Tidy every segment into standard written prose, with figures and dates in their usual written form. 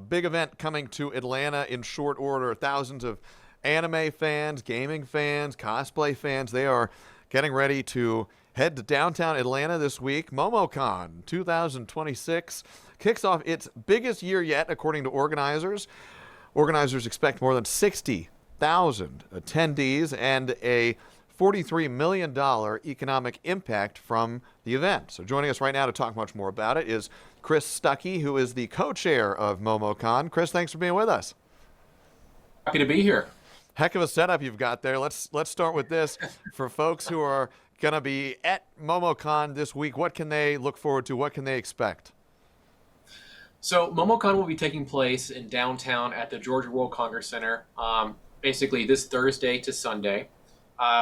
a big event coming to Atlanta in short order. Thousands of anime fans, gaming fans, cosplay fans, they are getting ready to head to downtown Atlanta this week. MomoCon 2026 kicks off its biggest year yet, according to organizers. Organizers expect more than 60,000 attendees and a $43 million economic impact from the event. So joining us right now to talk much more about it is Chris Stuckey, who is the co-chair of MomoCon. Chris, thanks for being with us. Happy to be here. Heck of a setup you've got there. Let's start with this. For folks who are going to be at MomoCon this week, what can they look forward to? What can they expect? So MomoCon will be taking place in downtown at the Georgia World Congress Center, basically this Thursday to Sunday.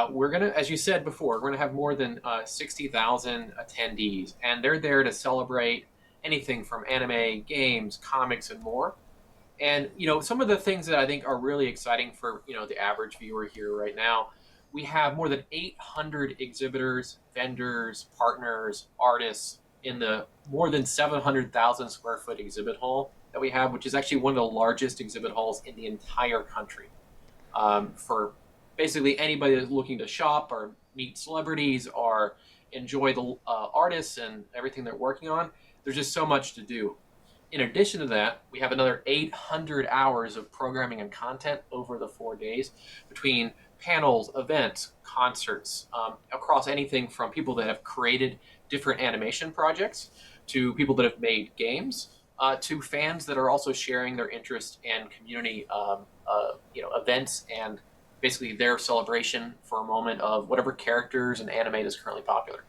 We're going to, as you said before, we're going to have more than 60,000 attendees, and they're there to celebrate anything from anime, games, comics, and more. And, some of the things that I think are really exciting for, the average viewer here right now, we have more than 800 exhibitors, vendors, partners, artists in the more than 700,000 square foot exhibit hall that we have, which is actually one of the largest exhibit halls in the entire country. For basically anybody that's looking to shop or meet celebrities or enjoy the artists and everything they're working on, there's just so much to do. In addition to that, we have another 800 hours of programming and content over the 4 days between panels, events, concerts, across anything from people that have created different animation projects to people that have made games to fans that are also sharing their interest and community events and basically their celebration for a moment of whatever characters and anime is currently popular.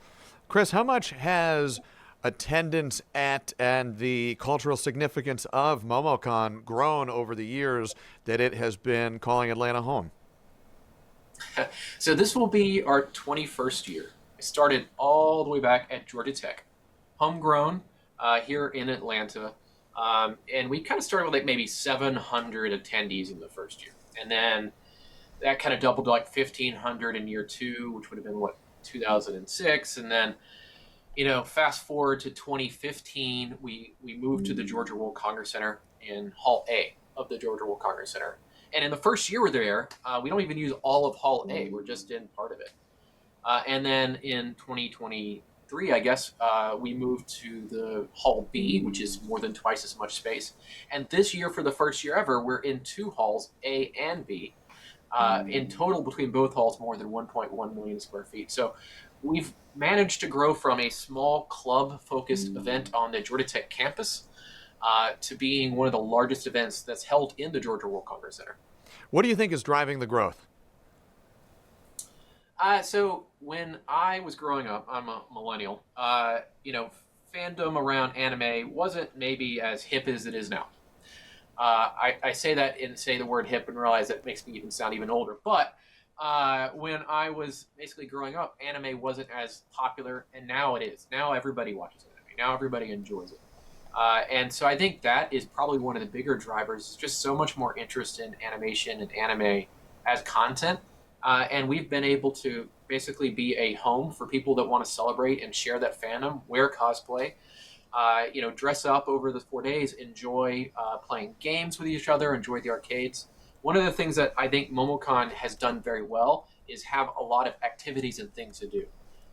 Chris, how much has attendance at and the cultural significance of MomoCon grown over the years that it has been calling Atlanta home? So this will be our 21st year. I started all the way back at Georgia Tech, homegrown here in Atlanta. And we kind of started with like maybe 700 attendees in the first year. And then that kind of doubled to like 1,500 in year two, which would have been 2006. And then, fast forward to 2015, we moved to the Georgia World Congress Center in Hall A of the Georgia World Congress Center. And in the first year we're there, we don't even use all of Hall A. We're just in part of it. And then in 2023, I guess, we moved to the Hall B, which is more than twice as much space. And this year, for the first year ever, we're in two halls, A and B. In total, between both halls, more than 1.1 million square feet. So we've managed to grow from a small club-focused event on the Georgia Tech campus to being one of the largest events that's held in the Georgia World Congress Center. What do you think is driving the growth? So when I was growing up, I'm a millennial, fandom around anime wasn't maybe as hip as it is now. I say that and say the word hip and realize that makes me even sound even older. But when I was basically growing up, anime wasn't as popular, and now it is. Now everybody watches anime. Now everybody enjoys it. And so I think that is probably one of the bigger drivers, just so much more interest in animation and anime as content. And we've been able to basically be a home for people that want to celebrate and share that fandom, wear cosplay, dress up over the 4 days, enjoy playing games with each other, enjoy the arcades. One of the things that I think MomoCon has done very well is have a lot of activities and things to do.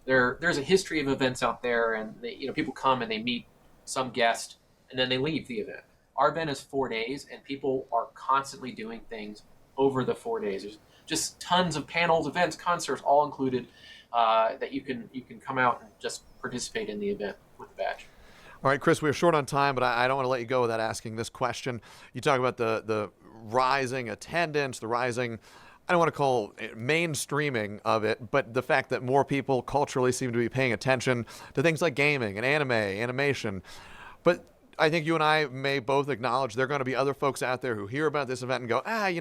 There's a history of events out there, and people come and they meet some guest, and then they leave the event. Our event is 4 days, and people are constantly doing things over the 4 days. There's just tons of panels, events, concerts, all included, that you can come out and just participate in the event with the badge. All right, Chris, we're short on time, but I don't want to let you go without asking this question. You talk about the rising attendance, the rising, I don't want to call it mainstreaming of it, but the fact that more people culturally seem to be paying attention to things like gaming and anime, animation. But I think you and I may both acknowledge there are going to be other folks out there who hear about this event and go, I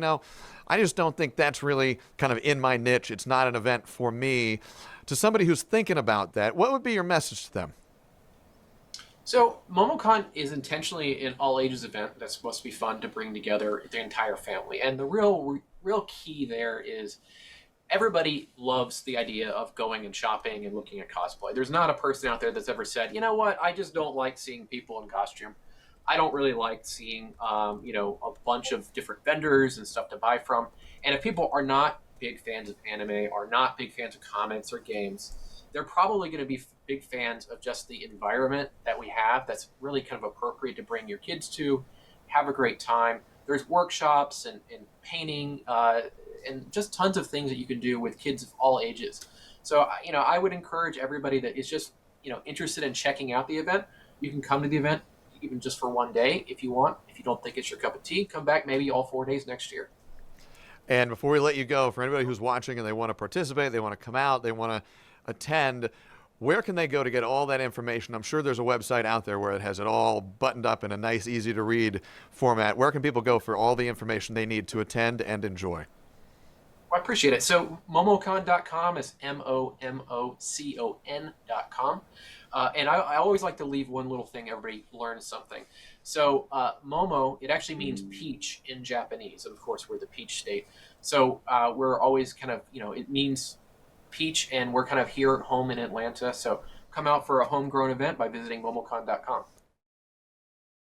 just don't think that's really kind of in my niche. It's not an event for me. To somebody who's thinking about that, what would be your message to them? So MomoCon is intentionally an all ages event that's supposed to be fun to bring together the entire family. And the real key there is everybody loves the idea of going and shopping and looking at cosplay. There's not a person out there that's ever said, you know what, I just don't like seeing people in costume. I don't really like seeing, a bunch of different vendors and stuff to buy from. And if people are not big fans of anime, are not big fans of comics or games, they're probably going to be big fans of just the environment that we have that's really kind of appropriate to bring your kids to, have a great time. There's workshops and painting and just tons of things that you can do with kids of all ages. So, I would encourage everybody that is just, interested in checking out the event. You can come to the event even just for one day if you want. If you don't think it's your cup of tea, come back maybe all 4 days next year. And before we let you go, for anybody who's watching and they want to participate, they want to come out, they want to attend, where can they go to get all that information? I'm sure there's a website out there where it has it all buttoned up in a nice, easy to read format. Where can people go for all the information they need to attend and enjoy? Well, I appreciate it. So momocon.com is MOMOCON.com. And I always like to leave one little thing, everybody learns something. So Momo, it actually means peach in Japanese. And of course, we're the peach state. So we're always kind of, it means peach, and we're kind of here at home in Atlanta. So come out for a homegrown event by visiting momocon.com.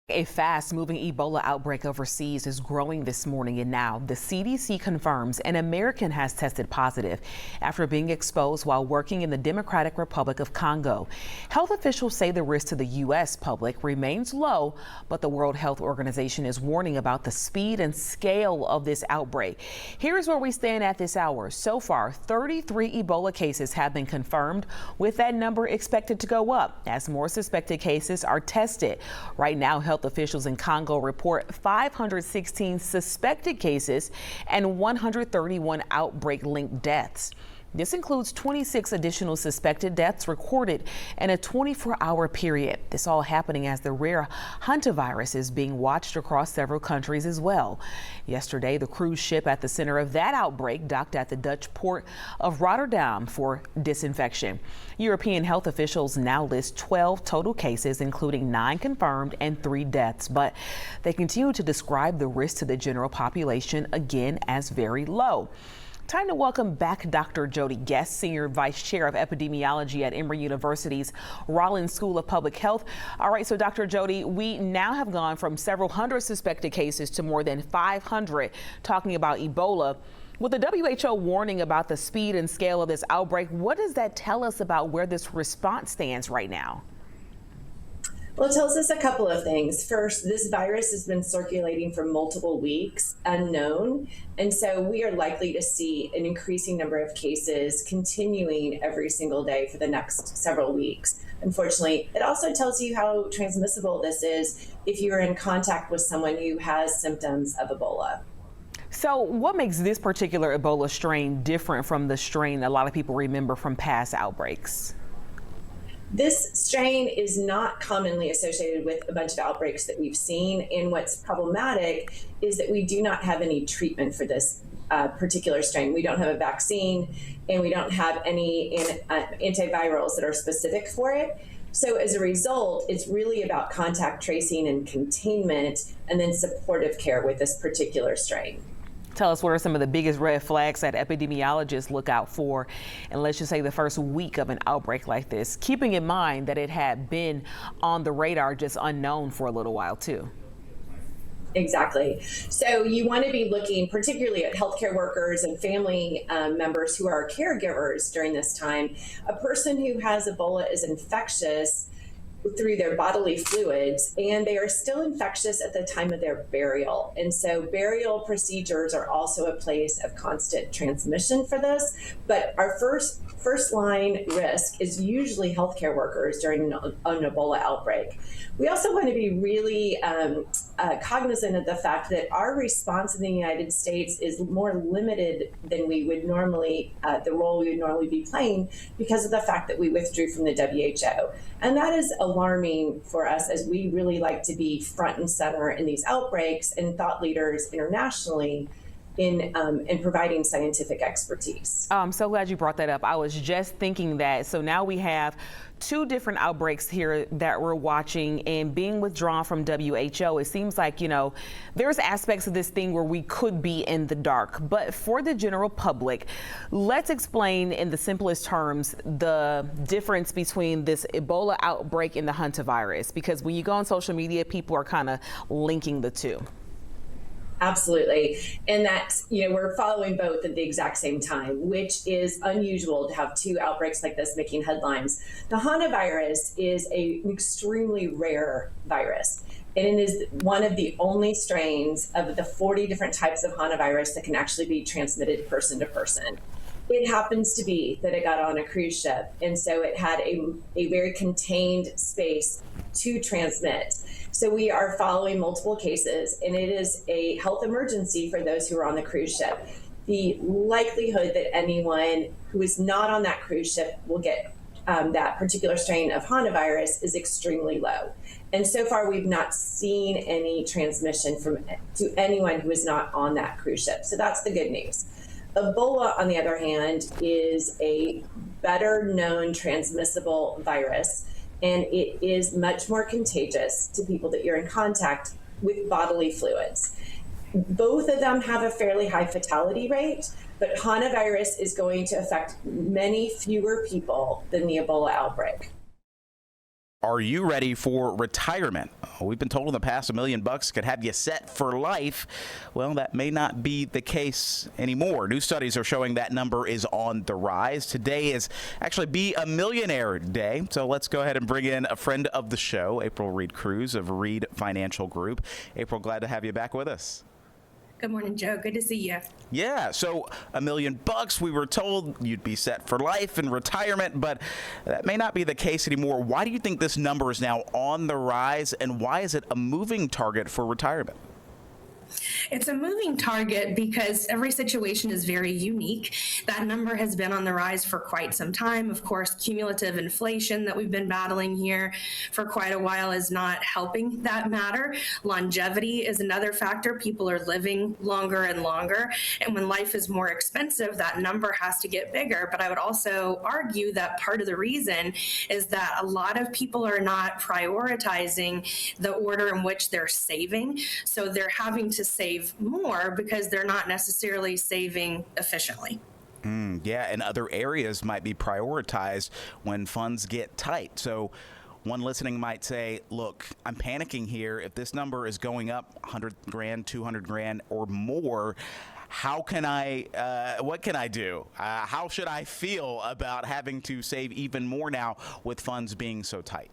A fast-moving Ebola outbreak overseas is growing this morning, and now the CDC confirms an American has tested positive after being exposed while working in the Democratic Republic of Congo. Health officials say the risk to the U.S. public remains low, but the World Health Organization is warning about the speed and scale of this outbreak. Here's where we stand at this hour. So far, 33 Ebola cases have been confirmed, with that number expected to go up as more suspected cases are tested. Right now, health officials in Congo report 516 suspected cases and 131 outbreak-linked deaths. This includes 26 additional suspected deaths recorded in a 24-hour period. This all happening as the rare hantavirus is being watched across several countries as well. Yesterday, the cruise ship at the center of that outbreak docked at the Dutch port of Rotterdam for disinfection. European health officials now list 12 total cases, including 9 confirmed and 3 deaths, but they continue to describe the risk to the general population again as very low. Time to welcome back Dr. Jody Guest, Senior Vice Chair of Epidemiology at Emory University's Rollins School of Public Health. All right, so Dr. Jody, we now have gone from several hundred suspected cases to more than 500 talking about Ebola. With the WHO warning about the speed and scale of this outbreak, what does that tell us about where this response stands right now? Well, it tells us a couple of things. First, this virus has been circulating for multiple weeks, unknown, and so we are likely to see an increasing number of cases continuing every single day for the next several weeks. Unfortunately, it also tells you how transmissible this is if you're in contact with someone who has symptoms of Ebola. So what makes this particular Ebola strain different from the strain a lot of people remember from past outbreaks? This strain is not commonly associated with a bunch of outbreaks that we've seen, and what's problematic is that we do not have any treatment for this particular strain. We don't have a vaccine, and we don't have any antivirals that are specific for it. So as a result, it's really about contact tracing and containment, and then supportive care with this particular strain. Tell us, what are some of the biggest red flags that epidemiologists look out for in, let's just say, the first week of an outbreak like this, keeping in mind that it had been on the radar, just unknown for a little while too? Exactly. So you want to be looking particularly at healthcare workers and family members who are caregivers during this time. A person who has Ebola is infectious through their bodily fluids, and they are still infectious at the time of their burial. And so burial procedures are also a place of constant transmission for this. But our first line risk is usually healthcare workers during an Ebola outbreak. We also want to be really cognizant of the fact that our response in the United States is more limited than we would normally, the role we would normally be playing, because of the fact that we withdrew from the WHO. And that is alarming for us, as we really like to be front and center in these outbreaks, and thought leaders internationally in providing scientific expertise. I'm so glad you brought that up. I was just thinking that. So now we have 2 different outbreaks here that we're watching, and being withdrawn from WHO, it seems like, there's aspects of this thing where we could be in the dark. But for the general public, let's explain in the simplest terms the difference between this Ebola outbreak and the hantavirus, because when you go on social media, people are kind of linking the two. Absolutely. And that's, we're following both at the exact same time, which is unusual to have 2 outbreaks like this making headlines. The hantavirus is an extremely rare virus, and it is one of the only strains of the 40 different types of hantavirus that can actually be transmitted person to person. It happens to be that it got on a cruise ship, and so it had a very contained space to transmit. So we are following multiple cases, and it is a health emergency for those who are on the cruise ship. The likelihood that anyone who is not on that cruise ship will get that particular strain of hantavirus is extremely low. And so far, we've not seen any transmission to anyone who is not on that cruise ship. So that's the good news. Ebola, on the other hand, is a better known transmissible virus, and it is much more contagious to people that you're in contact with bodily fluids. Both of them have a fairly high fatality rate, but hantavirus is going to affect many fewer people than the Ebola outbreak. Are you ready for retirement? We've been told in the past $1 million could have you set for life. Well, that may not be the case anymore. New studies are showing that number is on the rise. Today is actually Be a Millionaire Day. So let's go ahead and bring in a friend of the show, April Reed Cruz of Reed Financial Group. April, glad to have you back with us. Good morning, Joe. Good to see you. Yeah, so $1 million, we were told you'd be set for life in retirement, but that may not be the case anymore. Why do you think this number is now on the rise, and why is it a moving target for retirement? It's a moving target because every situation is very unique. That number has been on the rise for quite some time. Of course, cumulative inflation that we've been battling here for quite a while is not helping that matter. Longevity is another factor. People are living longer and longer. And when life is more expensive, that number has to get bigger. But I would also argue that part of the reason is that a lot of people are not prioritizing the order in which they're saving. So they're having to save more because they're not necessarily saving efficiently. Yeah, and other areas might be prioritized when funds get tight. So one listening might say, look, I'm panicking here. If this number is going up 100 grand, 200 grand or more, how can what can I do? How should I feel about having to save even more now with funds being so tight?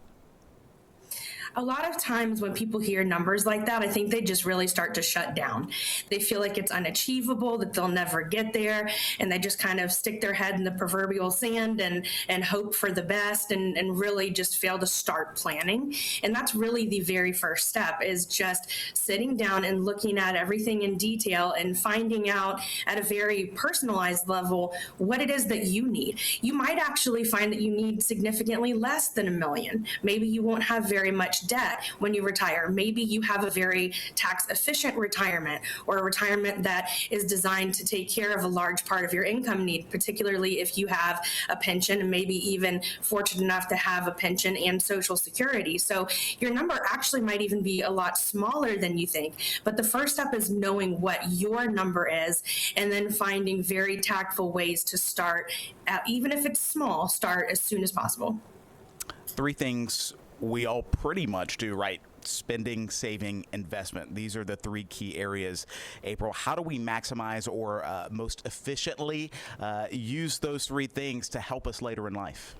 A lot of times when people hear numbers like that, I think they just really start to shut down. They feel like it's unachievable, that they'll never get there, and they just kind of stick their head in the proverbial sand and hope for the best and really just fail to start planning. And that's really the very first step, is just sitting down and looking at everything in detail and finding out at a very personalized level what it is that you need. You might actually find that you need significantly less than $1 million. Maybe you won't have very much debt when you retire. Maybe you have a very tax efficient retirement, or a retirement that is designed to take care of a large part of your income need, particularly if you have a pension and maybe even fortunate enough to have a pension and Social Security. So your number actually might even be a lot smaller than you think. But the first step is knowing what your number is and then finding very tactful ways to start, even if it's small, start as soon as possible. 3 things we all pretty much do, right? Spending, saving, investment. These are the 3 key areas. April, how do we maximize or most efficiently use those 3 things to help us later in life?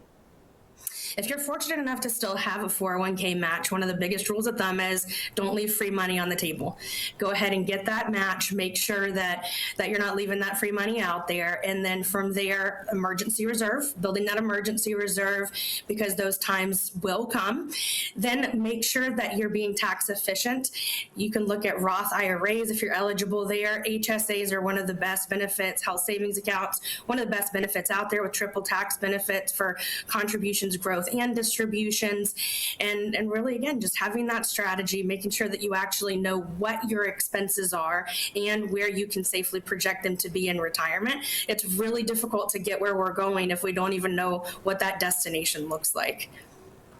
If you're fortunate enough to still have a 401k match, one of the biggest rules of thumb is don't leave free money on the table. Go ahead and get that match. Make sure that you're not leaving that free money out there. And then from there, emergency reserve, building that emergency reserve because those times will come. Then make sure that you're being tax efficient. You can look at Roth IRAs if you're eligible there. HSAs are one of the best benefits. Health savings accounts, one of the best benefits out there with triple tax benefits for contributions, growth, growth and distributions. And really, again, just having that strategy, making sure that you actually know what your expenses are and where you can safely project them to be in retirement. It's really difficult to get where we're going if we don't even know what that destination looks like.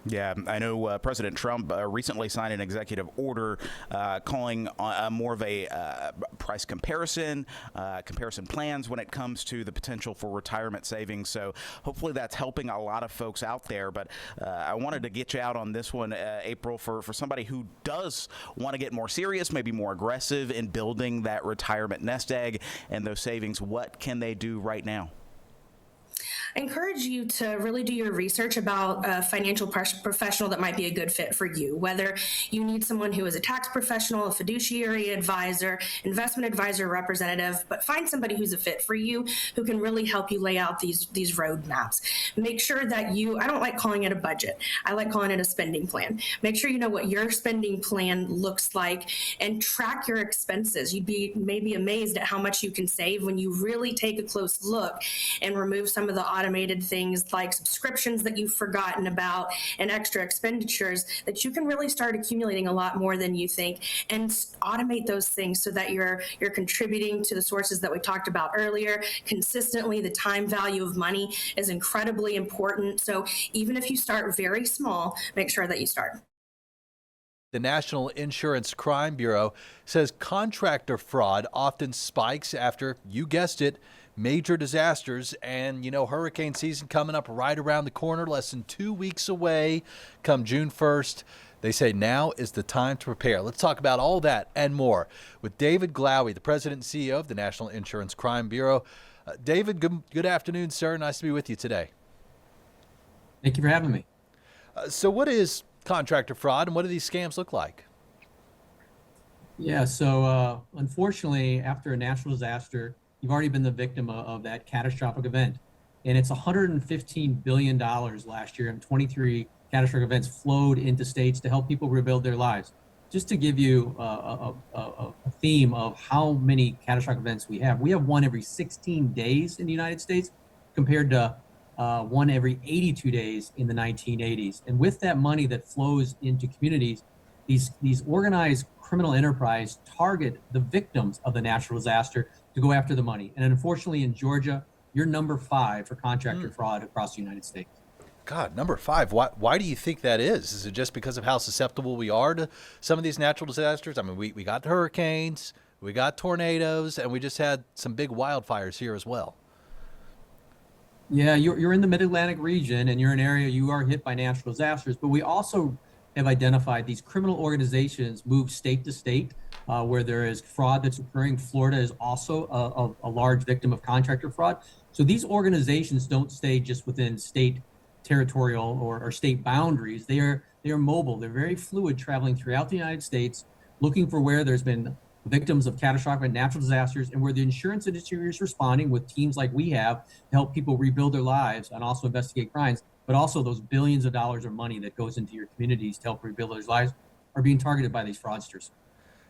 Yeah, I know President Trump recently signed an executive order calling more of a price comparison plans when it comes to the potential for retirement savings. So hopefully that's helping a lot of folks out there. But I wanted to get you out on this one, April, for somebody who does want to get more serious, maybe more aggressive in building that retirement nest egg and those savings. What can they do right now? I encourage you to really do your research about a financial professional that might be a good fit for you, whether you need someone who is a tax professional, a fiduciary advisor, investment advisor representative, but find somebody who's a fit for you who can really help you lay out these roadmaps. Make sure that I don't like calling it a budget. I like calling it a spending plan. Make sure you know what your spending plan looks like and track your expenses. You'd be maybe amazed at how much you can save when you really take a close look and remove some of the automated things like subscriptions that you've forgotten about and extra expenditures that you can really start accumulating a lot more than you think, and automate those things so that you're contributing to the sources that we talked about earlier consistently. The time value of money is incredibly important. So even if you start very small, make sure that you start. The National Insurance Crime Bureau says contractor fraud often spikes after, you guessed it, major disasters. And, hurricane season coming up right around the corner, less than 2 weeks away, come June 1st. They say now is the time to prepare. Let's talk about all that and more with David Glowy, the president and CEO of the National Insurance Crime Bureau. David, good afternoon, sir. Nice to be with you today. Thank you for having me. So what is contractor fraud and what do these scams look like? Yeah, so unfortunately, after a natural disaster, you've already been the victim of that catastrophic event. And it's $115 billion last year, and 23 catastrophic events flowed into states to help people rebuild their lives. Just to give you a theme of how many catastrophic events we have one every 16 days in the United States compared to one every 82 days in the 1980s. And with that money that flows into communities, these organized criminal enterprise target the victims of the natural disaster to go after the money. And unfortunately, in Georgia, you're number 5 for contractor fraud across the United States. God, number 5. Why do you think that is? Is it just because of how susceptible we are to some of these natural disasters? I mean, we got hurricanes, we got tornadoes, and we just had some big wildfires here as well. Yeah, you're in the Mid-Atlantic region, and you're an area you are hit by natural disasters, but we also have identified these criminal organizations move state to state where there is fraud that's occurring. Florida is also a large victim of contractor fraud. So these organizations don't stay just within state territorial or state boundaries. They are mobile. They're very fluid, traveling throughout the United States, looking for where there's been victims of catastrophic natural disasters and where the insurance industry is responding with teams like we have to help people rebuild their lives and also investigate crimes. But also those billions of dollars of money that goes into your communities to help rebuild those lives are being targeted by these fraudsters.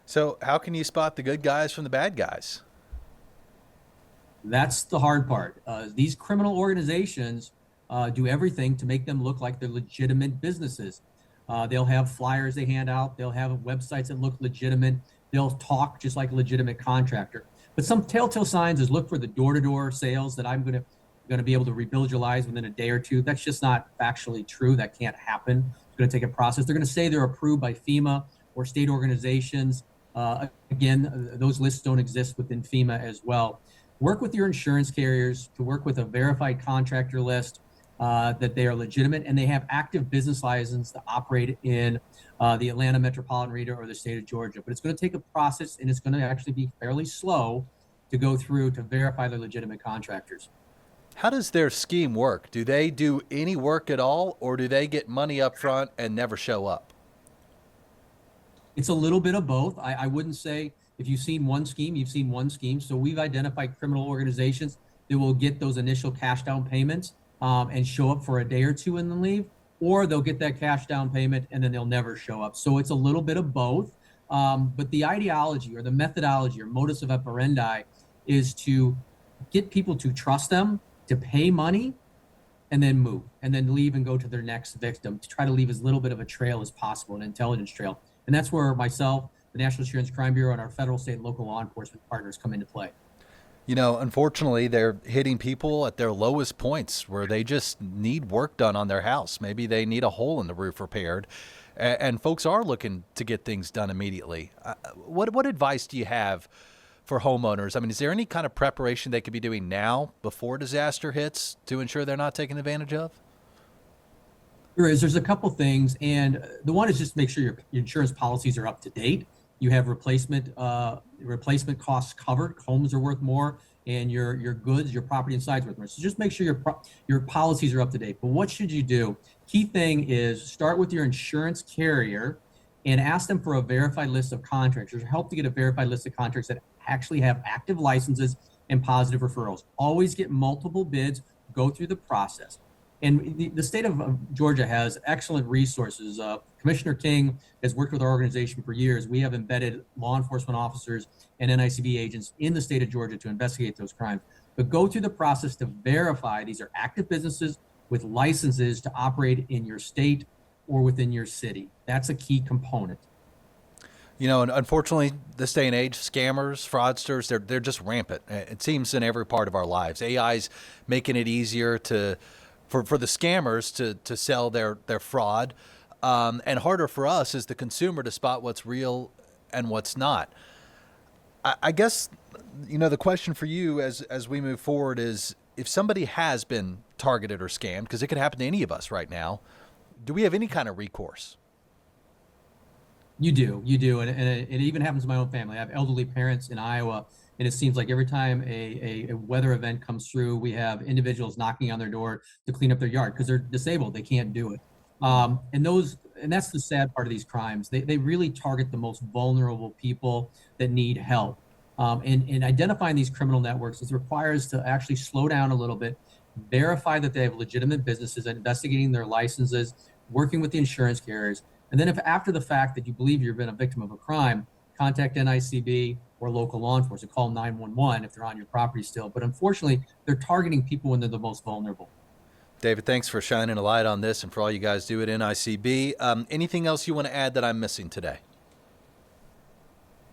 So how can you spot the good guys from the bad guys? That's the hard part. These criminal organizations do everything to make them look like they're legitimate businesses. They'll have flyers they hand out. They'll have websites that look legitimate. They'll talk just like a legitimate contractor. But some telltale signs is look for the door-to-door sales that I'm going to be able to rebuild your lives within a day or two. That's just not factually true. That can't happen. It's going to take a process. They're going to say they're approved by FEMA or state organizations. Again, those lists don't exist within FEMA as well. Work with your insurance carriers to work with a verified contractor list that they are legitimate and they have active business license to operate in the Atlanta metropolitan region or the state of Georgia. But it's going to take a process, and it's going to actually be fairly slow to go through to verify they're legitimate contractors. How does their scheme work? Do they do any work at all, or do they get money up front and never show up? It's a little bit of both. I wouldn't say if you've seen one scheme, you've seen one scheme. So we've identified criminal organizations that will get those initial cash down payments and show up for a day or two and then leave, or they'll get that cash down payment and then they'll never show up. So it's a little bit of both. But the ideology or the methodology or modus operandi is to get people to trust them, to pay money, and then move, and then leave and go to their next victim to try to leave as little bit of a trail as possible, an intelligence trail. And that's where myself, the National Insurance Crime Bureau, and our federal, state, and local law enforcement partners come into play. You know, unfortunately, they're hitting people at their lowest points where they just need work done on their house. Maybe they need a hole in the roof repaired, and folks are looking to get things done immediately. What advice do you have for homeowners? I mean, is there any kind of preparation they could be doing now before disaster hits to ensure they're not taken advantage of? There is. There's a couple things, and the one is just make sure your insurance policies are up to date. You have replacement costs covered. Homes are worth more, and your goods, your property inside is worth more. So just make sure your policies are up to date. But what should you do? Key thing is start with your insurance carrier and ask them for a verified list of contractors. Help to get a verified list of contractors that actually have active licenses and positive referrals. Always get multiple bids. Go through the process. And the state of Georgia has excellent resources. Commissioner King has worked with our organization for years. We have embedded law enforcement officers and NICB agents in the state of Georgia to investigate those crimes. But go through the process to verify these are active businesses with licenses to operate in your state or within your city. That's a key component. You know, and unfortunately, this day and age, scammers, fraudsters, they're just rampant. It seems in every part of our lives. AI's making it easier for the scammers to sell their fraud, and harder for us as the consumer to spot what's real and what's not. I guess, you know, the question for you as we move forward is, if somebody has been targeted or scammed, because it could happen to any of us right now, do we have any kind of recourse? You do, and it even happens in my own family. I have elderly parents in Iowa, and it seems like every time a weather event comes through, we have individuals knocking on their door to clean up their yard because they're disabled. They can't do it. And that's the sad part of these crimes. They really target the most vulnerable people that need help. And identifying these criminal networks, it requires to actually slow down a little bit, verify that they have legitimate businesses, investigating their licenses, working with the insurance carriers. And then if after the fact that you believe you've been a victim of a crime, contact NICB or local law enforcement, call 911 if they're on your property still. But unfortunately, they're targeting people when they're the most vulnerable. David, thanks for shining a light on this and for all you guys do at NICB. Anything else you want to add that I'm missing today?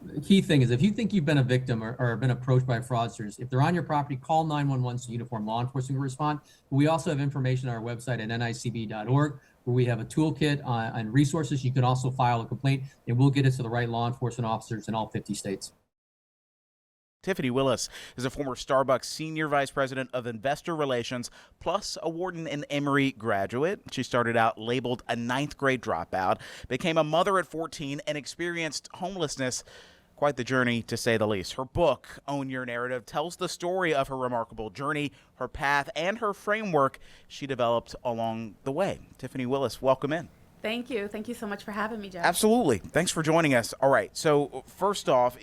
The key thing is if you think you've been a victim or been approached by fraudsters, if they're on your property, call 911 so uniformed law enforcement can respond. We also have information on our website at nicb.org where we have a toolkit on resources. You can also file a complaint and we'll get it to the right law enforcement officers in all 50 states. Tiffany Willis is a former Starbucks Senior Vice President of Investor Relations, plus a Wharton and Emory graduate. She started out labeled a ninth grade dropout, became a mother at 14, and experienced homelessness. Quite the journey, to say the least. Her book, Own Your Narrative, tells the story of her remarkable journey, her path, and her framework she developed along the way. Tiffany Willis, welcome in. Thank you. Thank you so much for having me, Jeff. Absolutely. Thanks for joining us. All right. So first off,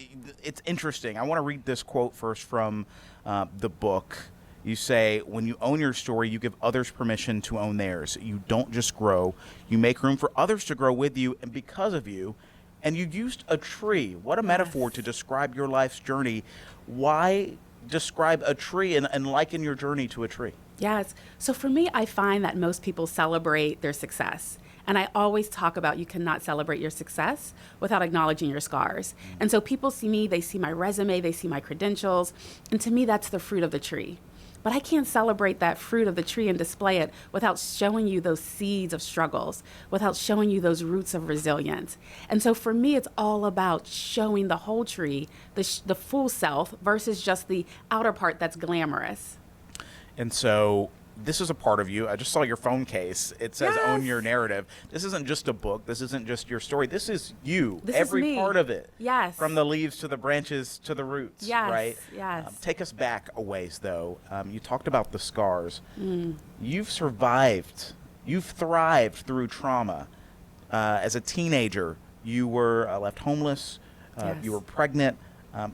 it's interesting. I want to read this quote first from the book. You say, when you own your story, you give others permission to own theirs. You don't just grow. You make room for others to grow with you and because of you. And you used a tree. What a metaphor to describe your life's journey. Why describe a tree and liken your journey to a tree? Yes. So for me, I find that most people celebrate their success. And I always talk about you cannot celebrate your success without acknowledging your scars. And so people see me, they see my resume, they see my credentials. And to me, that's the fruit of the tree. But I can't celebrate that fruit of the tree and display it without showing you those seeds of struggles, without showing you those roots of resilience. And so for me, it's all about showing the whole tree, the full self, versus just the outer part that's glamorous. And so this is a part of you. I just saw your phone case. It says Own Your Narrative. This isn't just a book. This isn't just your story. This is you. This Every is me. part of it. Yes. From the leaves to the branches to the roots. Yes. Right? Yes. Take us back a ways, though. You talked about the scars. You've survived. You've thrived through trauma. As a teenager, you were left homeless. Yes. You were pregnant.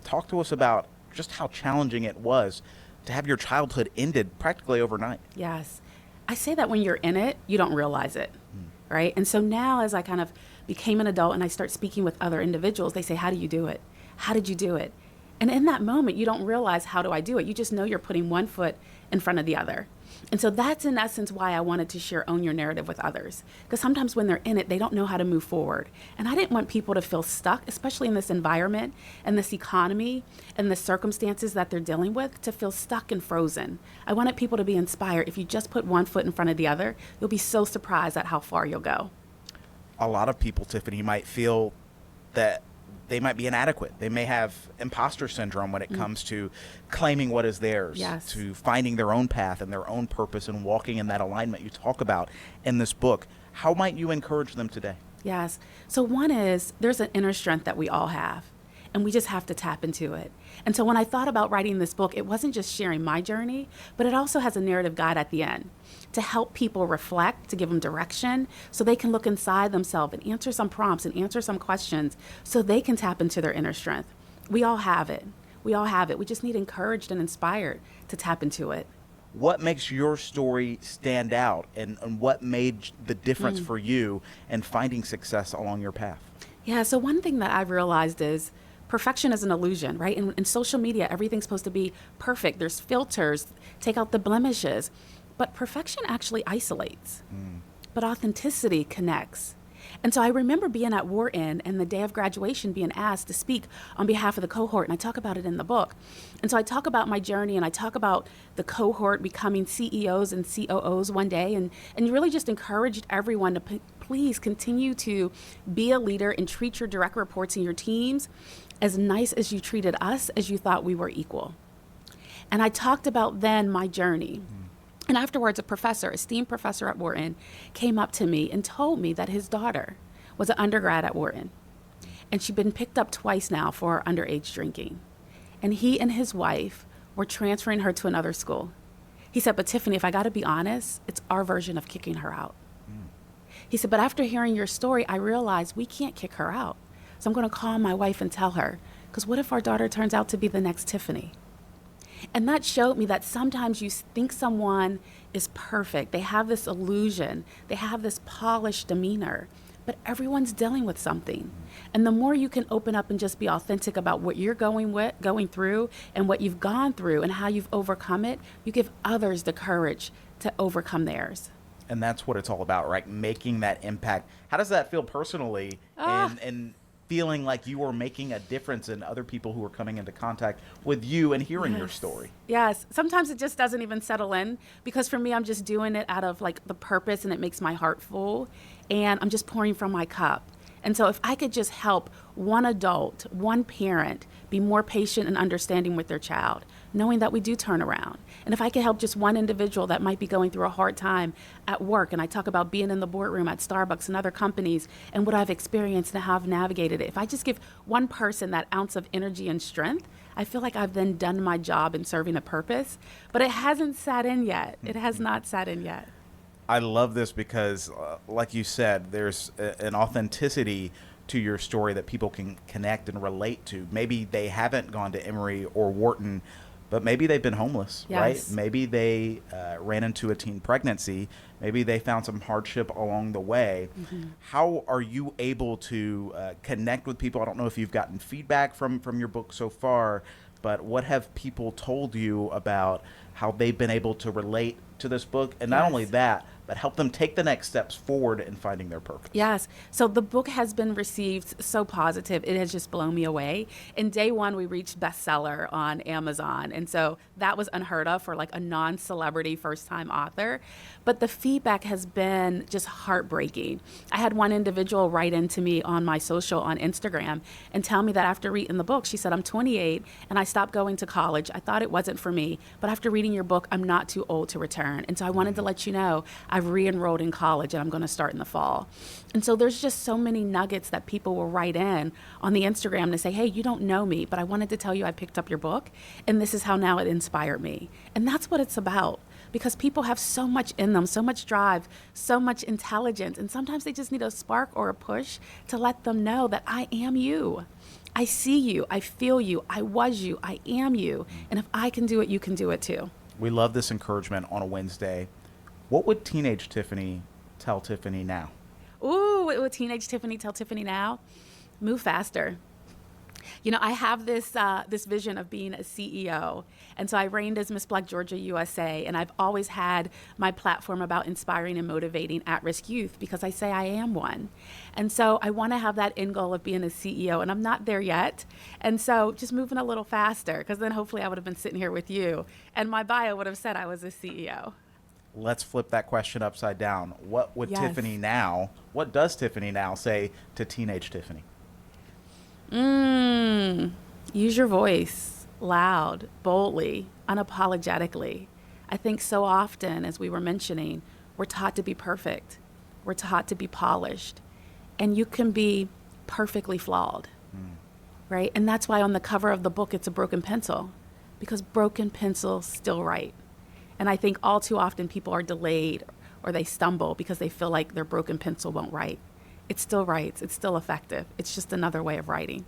Talk to us about just how challenging it was to have your childhood ended practically overnight. Yes. I say that when you're in it, you don't realize it, right? And so now as I kind of became an adult and I start speaking with other individuals, they say, how do you do it? How did you do it? And in that moment, you don't realize, how do I do it? You just know you're putting one foot in front of the other. And so that's in essence why I wanted to share Own Your Narrative with others. Because sometimes when they're in it, they don't know how to move forward. And I didn't want people to feel stuck, especially in this environment and this economy and the circumstances that they're dealing with, to feel stuck and frozen. I wanted people to be inspired. If you just put one foot in front of the other, you'll be so surprised at how far you'll go. A lot of people, Tiffany, might feel that they might be inadequate. They may have imposter syndrome when it comes to claiming what is theirs, Yes. to finding their own path and their own purpose and walking in that alignment you talk about in this book. How might you encourage them today? Yes. So one is there's an inner strength that we all have, and we just have to tap into it. And so when I thought about writing this book, it wasn't just sharing my journey, but it also has a narrative guide at the end to help people reflect, to give them direction, so they can look inside themselves and answer some prompts and answer some questions so they can tap into their inner strength. We all have it. We all have it. We just need encouraged and inspired to tap into it. What makes your story stand out, and what made the difference for you in finding success along your path? Yeah, so one thing that I've realized is perfection is an illusion, right? In social media, everything's supposed to be perfect. There's filters, take out the blemishes. But perfection actually isolates, but authenticity connects. And so I remember being at Wharton and the day of graduation being asked to speak on behalf of the cohort, and I talk about it in the book. And so I talk about my journey, and I talk about the cohort becoming CEOs and COOs one day, and really just encouraged everyone to please continue to be a leader and treat your direct reports and your teams as nice as you treated us, as you thought we were equal. And I talked about then my journey. And afterwards, a professor, esteemed professor at Wharton, came up to me and told me that his daughter was an undergrad at Wharton. And she'd been picked up twice now for underage drinking. And he and his wife were transferring her to another school. He said, but Tiffany, if I got to be honest, it's our version of kicking her out. He said, but after hearing your story, I realized we can't kick her out. So I'm going to call my wife and tell her, because what if our daughter turns out to be the next Tiffany? And that showed me that sometimes you think someone is perfect. They have this illusion. They have this polished demeanor. But everyone's dealing with something. And the more you can open up and just be authentic about what you're going through and what you've gone through and how you've overcome it, you give others the courage to overcome theirs. And that's what it's all about, right? Making that impact. How does that feel personally and feeling like you are making a difference in other people who are coming into contact with you and hearing your story? Yes. Sometimes it just doesn't even settle in, because for me, I'm just doing it out of like the purpose, and it makes my heart full, and I'm just pouring from my cup. And so if I could just help one adult, one parent be more patient and understanding with their child, knowing that we do turn around. And if I could help just one individual that might be going through a hard time at work, and I talk about being in the boardroom at Starbucks and other companies and what I've experienced and how I've navigated it. If I just give one person that ounce of energy and strength, I feel like I've then done my job in serving a purpose. But it hasn't sat in yet. It has not sat in yet. I love this because, like you said, there's an authenticity to your story that people can connect and relate to. Maybe they haven't gone to Emory or Wharton, but maybe they've been homeless, right? Maybe they ran into a teen pregnancy. Maybe they found some hardship along the way. How are you able to connect with people? I don't know if you've gotten feedback from your book so far, but what have people told you about how they've been able to relate to this book? And not only that, but help them take the next steps forward in finding their purpose. Yes. So the book has been received so positive. It has just blown me away. In day one, we reached bestseller on Amazon. And so that was unheard of for like a non-celebrity first-time author. But the feedback has been just heartbreaking. I had one individual write into me on my social on Instagram and tell me that after reading the book, she said, I'm 28 and I stopped going to college. I thought it wasn't for me. But after reading your book, I'm not too old to return. And so I wanted to let you know I've re-enrolled in college and I'm going to start in the fall. And so there's just so many nuggets that people will write in on the Instagram to say, hey, you don't know me, but I wanted to tell you I picked up your book and this is how now it inspired me. And that's what it's about, because people have so much in them, so much drive, so much intelligence, and sometimes they just need a spark or a push to let them know that I am you. I see you, I feel you, I was you, I am you. And if I can do it, you can do it too. We love this encouragement on a Wednesday. What would teenage Tiffany tell Tiffany now? Ooh, what would teenage Tiffany tell Tiffany now? Move faster. I have this vision of being a CEO, and so I reigned as Miss Black Georgia USA, and I've always had my platform about inspiring and motivating at-risk youth because I say I am one, and so I want to have that end goal of being a CEO, and I'm not there yet, and so just moving a little faster because then hopefully I would have been sitting here with you, and my bio would have said I was a CEO. Let's flip that question upside down. What would Yes. what does Tiffany now say to teenage Tiffany? Use your voice loud, boldly, unapologetically. I think so often, as we were mentioning, we're taught to be perfect. We're taught to be polished. And you can be perfectly flawed, right? And that's why on the cover of the book, it's a broken pencil, because broken pencils still write. And I think all too often people are delayed or they stumble because they feel like their broken pencil won't write. It still writes. It's still effective. It's just another way of writing.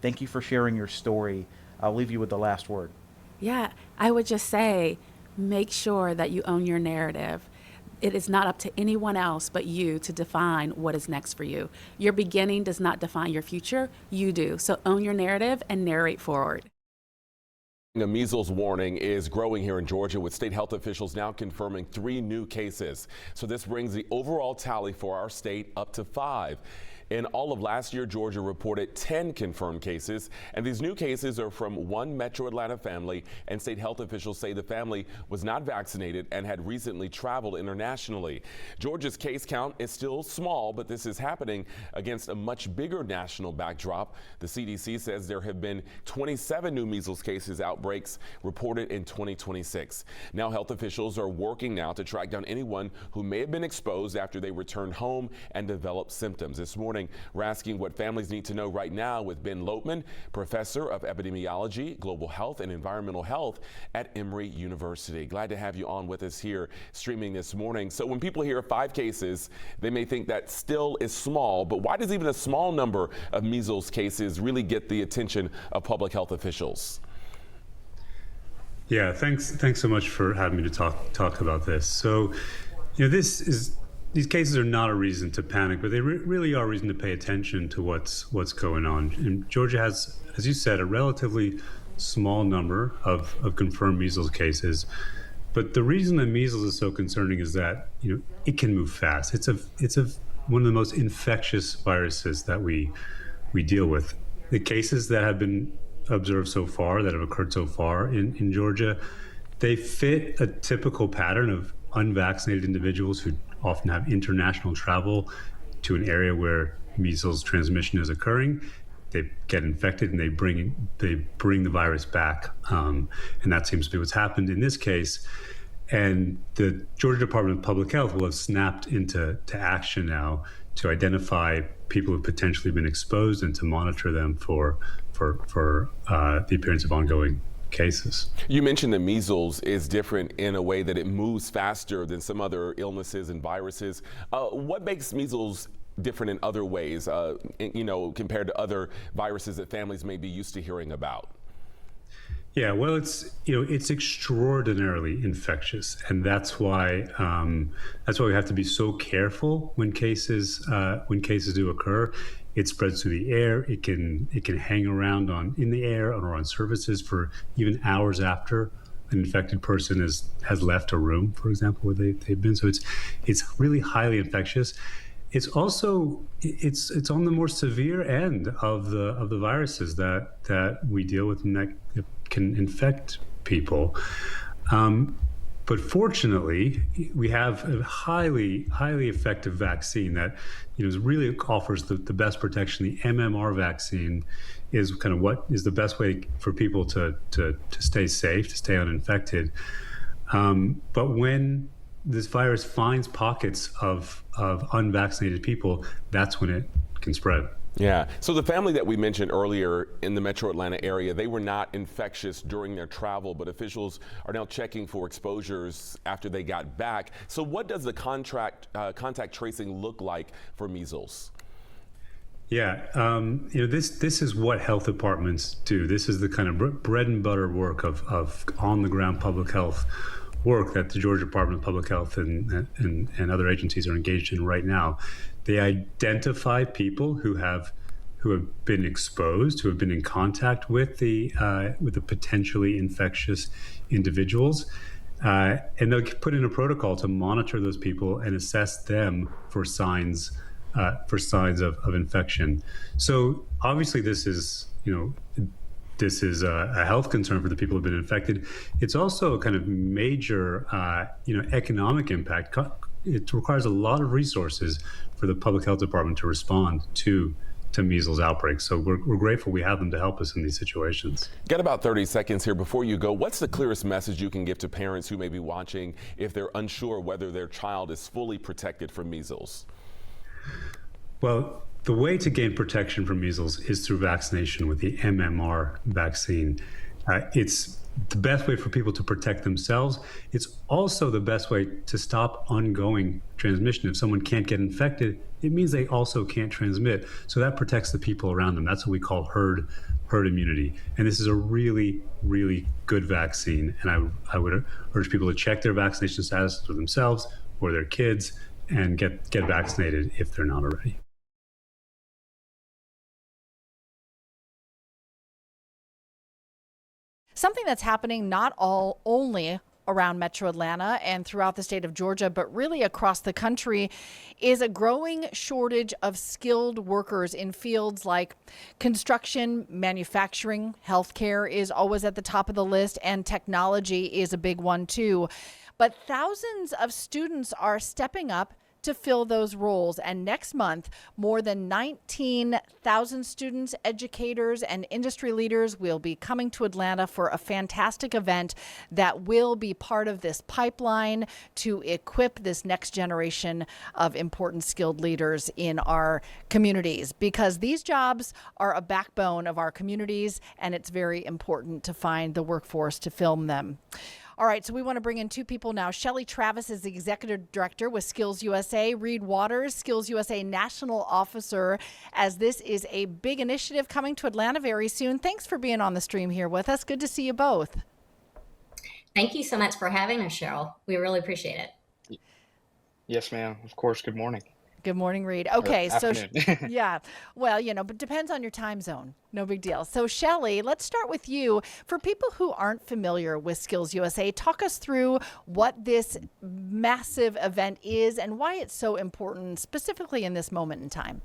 Thank you for sharing your story. I'll leave you with the last word. Yeah, I would just say, make sure that you own your narrative. It is not up to anyone else but you to define what is next for you. Your beginning does not define your future. You do. So own your narrative and narrate forward. A measles warning is growing here in Georgia, with state health officials now confirming 3 new cases. So this brings the overall tally for our state up to 5. In all of last year, Georgia reported 10 confirmed cases, and these new cases are from one Metro Atlanta family, and state health officials say the family was not vaccinated and had recently traveled internationally. Georgia's case count is still small, but this is happening against a much bigger national backdrop. The CDC says there have been 27 new measles cases outbreaks reported in 2026. Now health officials are working now to track down anyone who may have been exposed after they returned home and developed symptoms. This morning, we're asking what families need to know right now with Ben Lopman, professor of epidemiology, global health, and environmental health at Emory University. Glad to have you on with us here streaming this morning. So when people hear 5 cases, they may think that still is small, but why does even a small number of measles cases really get the attention of public health officials? Yeah, thanks so much for having me to talk about this. So, these cases are not a reason to panic, but they really are a reason to pay attention to what's going on. And Georgia has, as you said, a relatively small number of confirmed measles cases. But the reason that measles is so concerning is that it can move fast. It's one of the most infectious viruses that we deal with. The cases that have been observed so far, that have occurred so far in Georgia, they fit a typical pattern of unvaccinated individuals who often have international travel to an area where measles transmission is occurring. They get infected and they bring the virus back, and that seems to be what's happened in this case. And the Georgia Department of Public Health will have snapped into action now to identify people who've potentially been exposed and to monitor them for the appearance of ongoing cases. You mentioned that measles is different in a way that it moves faster than some other illnesses and viruses. What makes measles different in other ways, compared to other viruses that families may be used to hearing about? Yeah, well, it's extraordinarily infectious, and that's why we have to be so careful when cases do occur. It spreads through the air. It can hang around in the air or on surfaces for even hours after an infected person has left a room, for example, where they've been. So it's really highly infectious. It's also it's on the more severe end of the viruses that we deal with and that can infect people. But fortunately, we have a highly effective vaccine that really offers the best protection. The MMR vaccine is kind of what is the best way for people to stay safe, to stay uninfected. But when this virus finds pockets of unvaccinated people, that's when it can spread. Yeah. So the family that we mentioned earlier in the Metro Atlanta area, they were not infectious during their travel, but officials are now checking for exposures after they got back. So what does the contact tracing look like for measles? Yeah, this is what health departments do. This is the kind of bread and butter work of on-the-ground public health work that the Georgia Department of Public Health and other agencies are engaged in right now. They identify people who have who have been exposed, who have been in contact with the potentially infectious individuals. And they'll put in a protocol to monitor those people and assess them for signs of infection. So obviously this is a health concern for the people who've been infected. It's also a kind of major economic impact. It requires a lot of resources for the public health department to respond to measles outbreaks. So we're grateful we have them to help us in these situations. Got about 30 seconds here before you go. What's the clearest message you can give to parents who may be watching if they're unsure whether their child is fully protected from measles? Well, the way to gain protection from measles is through vaccination with the MMR vaccine. It's the best way for people to protect themselves. It's also the best way to stop ongoing transmission. If someone can't get infected, it means they also can't transmit. So that protects the people around them. That's what we call herd immunity. And this is a really, really good vaccine. And I would urge people to check their vaccination status for themselves or their kids and get vaccinated if they're not already. Something that's happening not only around Metro Atlanta and throughout the state of Georgia, but really across the country, is a growing shortage of skilled workers in fields like construction, manufacturing. Healthcare is always at the top of the list, and technology is a big one too. But thousands of students are stepping up to fill those roles. And next month, more than 19,000 students, educators, and industry leaders will be coming to Atlanta for a fantastic event that will be part of this pipeline to equip this next generation of important skilled leaders in our communities, because these jobs are a backbone of our communities, and it's very important to find the workforce to fill them. All right, so we want to bring in two people now. Shelly Travis is the executive director with Skills USA. Reed Waters, Skills USA national officer, as this is a big initiative coming to Atlanta very soon. Thanks for being on the stream here with us. Good to see you both. Thank you so much for having us, Cheryl. We really appreciate it. Yes, ma'am. Of course. Good morning. Good morning, Reed. Okay, so afternoon. yeah, well, but depends on your time zone. No big deal. So Shelly, let's start with you. For people who aren't familiar with Skills USA, talk us through what this massive event is and why it's so important, specifically in this moment in time.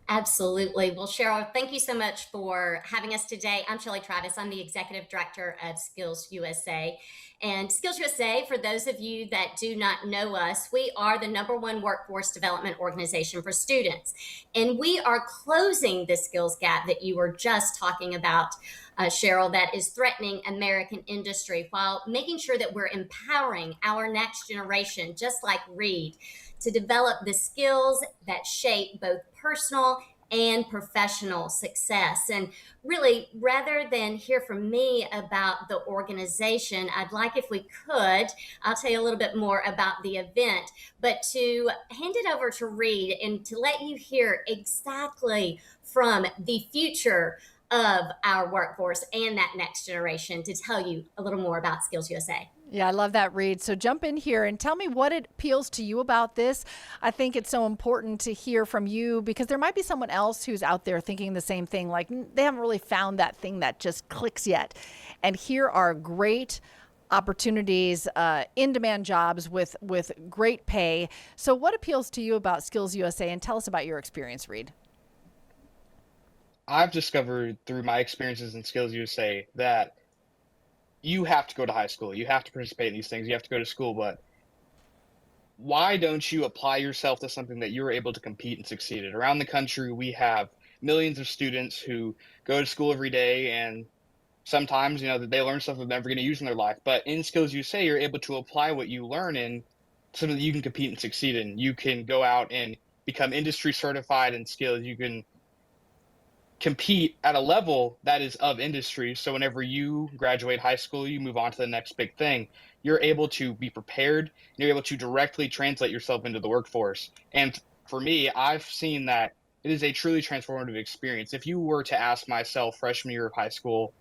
Absolutely. Well, Cheryl, thank you so much for having us today. I'm Shelly Travis. I'm the executive director of Skills USA. And Skills USA, for those of you that do not know us, we are the #1 workforce development organization for students. And we are closing the skills gap that you were just talking about, Cheryl, that is threatening American industry, while making sure that we're empowering our next generation, just like Reed, to develop the skills that shape both personal and professional success. And really, rather than hear from me about the organization, I'd like, if we could, I'll tell you a little bit more about the event, but to hand it over to Reed and to let you hear exactly from the future of our workforce and that next generation to tell you a little more about Skills USA. Yeah, I love that, Reed. So jump in here and tell me what it appeals to you about this. I think it's so important to hear from you, because there might be someone else who's out there thinking the same thing, like they haven't really found that thing that just clicks yet. And here are great opportunities, in-demand jobs with great pay. So what appeals to you about Skills USA? And tell us about your experience, Reed. I've discovered through my experiences in Skills USA that you have to go to high school. You have to participate in these things. You have to go to school. But why don't you apply yourself to something that you're able to compete and succeed at? Around the country, we have millions of students who go to school every day, and sometimes, they learn stuff they're never going to use in their life. But in Skills USA, you're able to apply what you learn in something that you can compete and succeed in. You can go out and become industry certified in skills. You can compete at a level that is of industry. So whenever you graduate high school, you move on to the next big thing. You're able to be prepared. You're able to directly translate yourself into the workforce. And for me, I've seen that it is a truly transformative experience. If you were to ask myself freshman year of high school,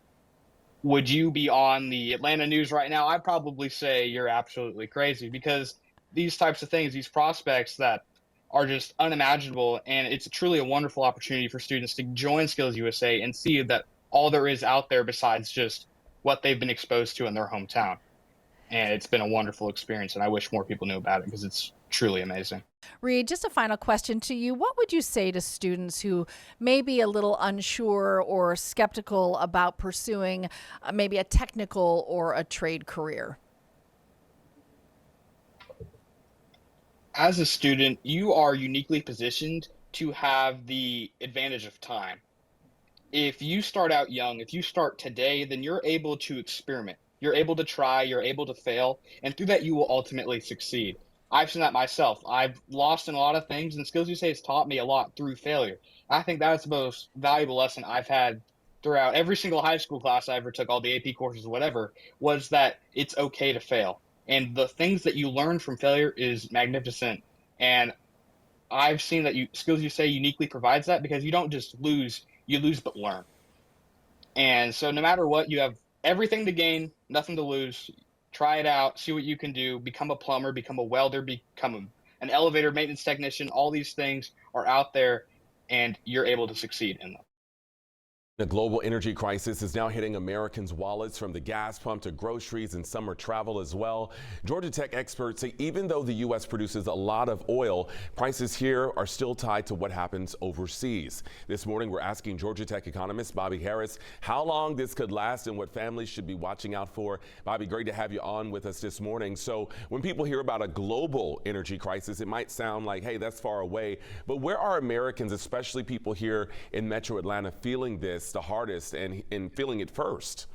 would you be on the Atlanta news right now? I'd probably say you're absolutely crazy, because these types of things, these prospects that are just unimaginable. And it's truly a wonderful opportunity for students to join Skills USA and see that all there is out there besides just what they've been exposed to in their hometown. And it's been a wonderful experience, and I wish more people knew about it because it's truly amazing. Reed, just a final question to you. What would you say to students who may be a little unsure or skeptical about pursuing maybe a technical or a trade career? As a student, you are uniquely positioned to have the advantage of time. If you start out young, if you start today, then you're able to experiment. You're able to try, you're able to fail, and through that you will ultimately succeed. I've seen that myself. I've lost in a lot of things, and Skills USA has taught me a lot through failure. I think that's the most valuable lesson I've had throughout every single high school class I ever took, all the AP courses, whatever, was that it's okay to fail. And the things that you learn from failure is magnificent. And I've seen that Skills USA uniquely provides that because you don't just lose, you lose but learn. And so no matter what, you have everything to gain, nothing to lose. Try it out, see what you can do, become a plumber, become a welder, become an elevator maintenance technician. All these things are out there, and you're able to succeed in them. The global energy crisis is now hitting Americans' wallets, from the gas pump to groceries and summer travel as well. Georgia Tech experts say even though the U.S. produces a lot of oil, prices here are still tied to what happens overseas. This morning, we're asking Georgia Tech economist Bobby Harris how long this could last and what families should be watching out for. Bobby, great to have you on with us this morning. So when people hear about a global energy crisis, it might sound like, hey, that's far away. But where are Americans, especially people here in Metro Atlanta, feeling this the hardest and feeling it first?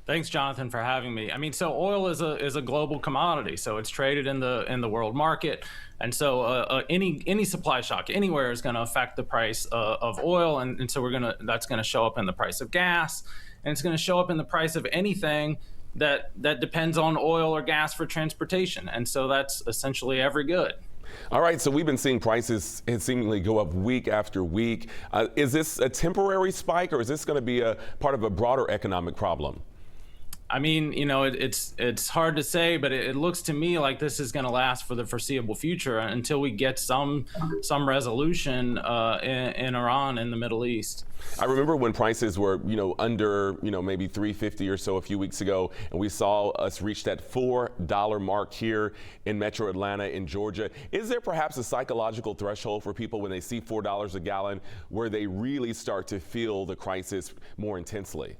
Thanks, Jonathan, for having me. I mean, so oil is a global commodity, so it's traded in the world market, and so any supply shock anywhere is going to affect the price of oil, and so that's going to show up in the price of gas, and it's going to show up in the price of anything that depends on oil or gas for transportation, and so that's essentially every good. All right, so we've been seeing prices seemingly go up week after week. Is this a temporary spike, or is this going to be a part of a broader economic problem? I mean, you know, it's hard to say, but it looks to me like this is going to last for the foreseeable future until we get some resolution in Iran, in the Middle East. I remember when prices were, under, maybe $3.50 or so a few weeks ago, and we saw us reach that $4 mark here in Metro Atlanta in Georgia. Is there perhaps a psychological threshold for people when they see $4 a gallon where they really start to feel the crisis more intensely?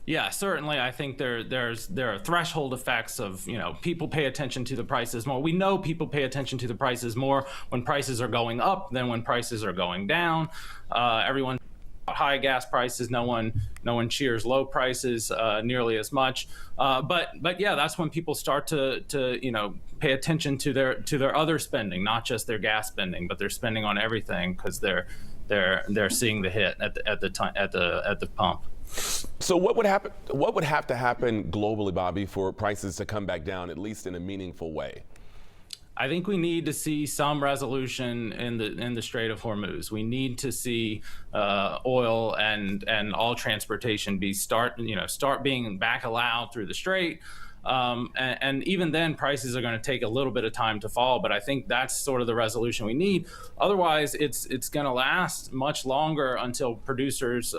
Yeah, certainly. I think there are threshold effects of, people pay attention to the prices more. We know people pay attention to the prices more when prices are going up than when prices are going down. Everyone high gas prices, no one cheers low prices nearly as much. But yeah, that's when people start to pay attention to their other spending, not just their gas spending, but their spending on everything, because they're seeing the hit at the pump. So what would happen? What would have to happen globally, Bobby, for prices to come back down, at least in a meaningful way? I think we need to see some resolution in the Strait of Hormuz. We need to see oil and all transportation start being back allowed through the strait. And even then, prices are going to take a little bit of time to fall, but I think that's sort of the resolution we need. Otherwise, it's going to last much longer until producers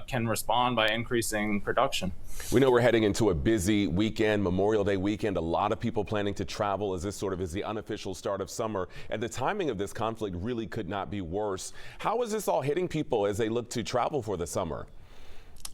can respond by increasing production. We know we're heading into a busy weekend, Memorial Day weekend. A lot of people planning to travel as this sort of is the unofficial start of summer. And the timing of this conflict really could not be worse. How is this all hitting people as they look to travel for the summer?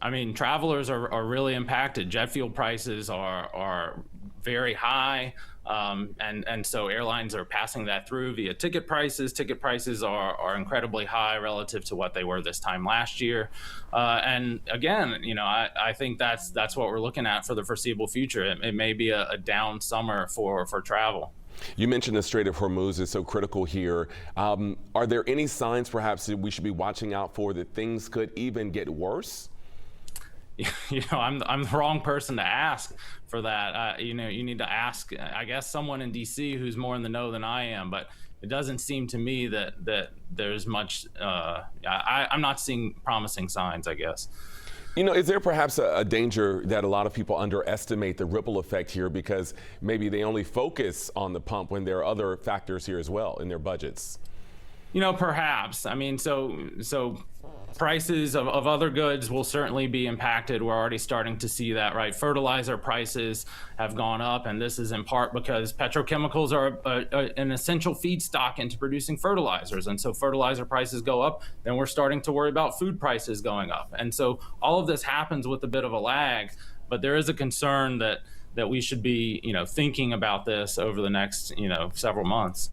I mean, travelers are really impacted. Jet fuel prices are very high, and so airlines are passing that through via ticket prices. Ticket prices are incredibly high relative to what they were this time last year. And again, I think that's what we're looking at for the foreseeable future. It may be a down summer for travel. You mentioned the Strait of Hormuz is so critical here. Are there any signs perhaps that we should be watching out for that things could even get worse? I'm the wrong person to ask for that. You need to ask, I guess, someone in D.C. who's more in the know than I am. But it doesn't seem to me that there's much. I'm not seeing promising signs, I guess. You know, is there perhaps a danger that a lot of people underestimate the ripple effect here because maybe they only focus on the pump when there are other factors here as well in their budgets? You know, perhaps. I mean, so prices of other goods will certainly be impacted. We're already starting to see that, right? Fertilizer prices have gone up, and this is in part because petrochemicals are an essential feedstock into producing fertilizers. And so fertilizer prices go up, then we're starting to worry about food prices going up. And so all of this happens with a bit of a lag, but there is a concern that we should be, thinking about this over the next, several months.